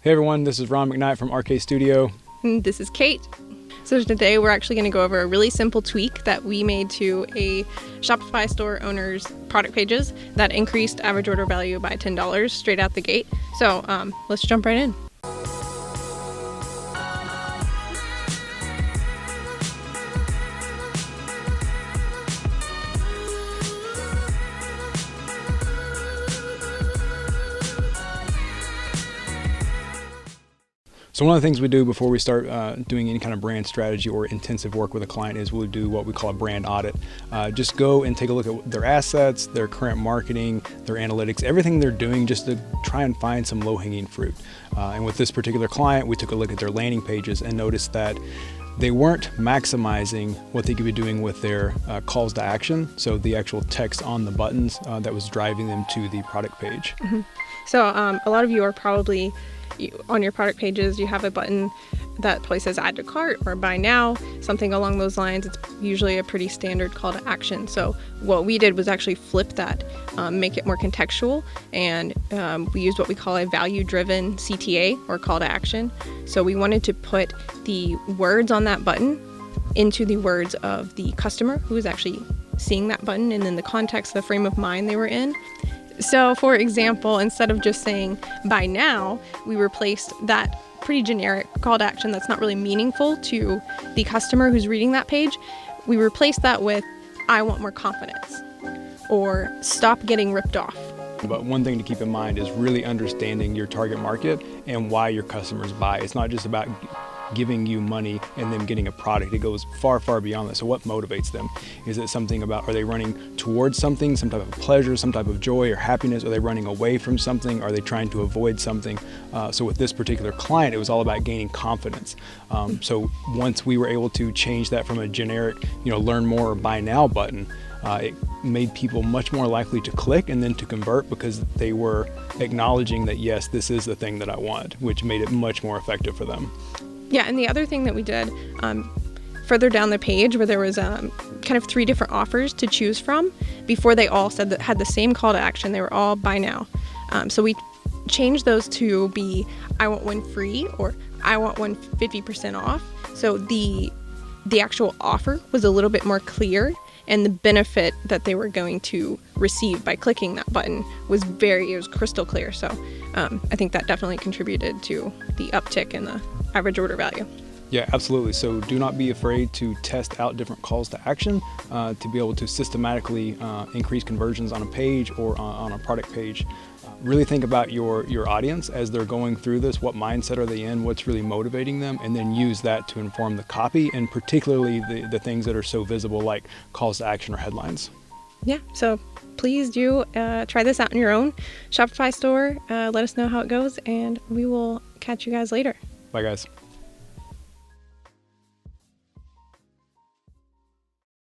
Hey everyone, this is Ron McKnight from RK Studio. And this is Kate. So today we're actually going to go over a really simple tweak that we made to a Shopify store owner's product pages that increased average order value by $10 straight out the gate. So let's jump right in. So one of the things we do before we start doing any kind of brand strategy or intensive work with a client is we'll do what we call a brand audit. Just go and take a look at their assets, their current marketing, their analytics, everything they're doing, just to try and find some low-hanging fruit. And with this particular client, we took a look at their landing pages and noticed that they weren't maximizing what they could be doing with their calls to action, so the actual text on the buttons that was driving them to the product page. Mm-hmm. So a lot of you are probably on your product pages, you have a button that probably says add to cart or buy now, something along those lines. It's usually a pretty standard call to action. So what we did was actually flip that, make it more contextual, and we used what we call a value-driven CTA or call to action. So we wanted to put the words on that button into the words of the customer who is actually seeing that button, and then the context, the frame of mind they were in. So for example, instead of just saying buy now, we replaced that pretty generic call to action that's not really meaningful to the customer who's reading that page. We replaced that with I want more confidence or stop getting ripped off. But one thing to keep in mind is really understanding your target market and why your customers buy. It's not just about giving you money and them getting a product. It goes far, far beyond that. So what motivates them? Is it something about, are they running towards something, some type of pleasure, some type of joy or happiness? Are they running away from something? Are they trying to avoid something? So with this particular client, it was all about gaining confidence. So once we were able to change that from a generic, learn more or buy now button, it made people much more likely to click and then to convert because they were acknowledging that, yes, this is the thing that I want, which made it much more effective for them. Yeah, and the other thing that we did further down the page where there was kind of 3 different offers to choose from, before they all said that had the same call to action, they were all buy now. So we changed those to be I want one free or I want one 50% off. So the actual offer was a little bit more clear, and the benefit that they were going to receive by clicking that button was crystal clear. So I think that definitely contributed to the uptick in the average order value. Yeah, absolutely. So do not be afraid to test out different calls to action to be able to systematically increase conversions on a page or on a product page. Really think about your audience as they're going through this. What mindset are they in? What's really motivating them? And then use that to inform the copy, and particularly the things that are so visible like calls to action or headlines. Yeah, so please do try this out in your own Shopify store. Let us know how it goes, and we will catch you guys later. Bye, guys.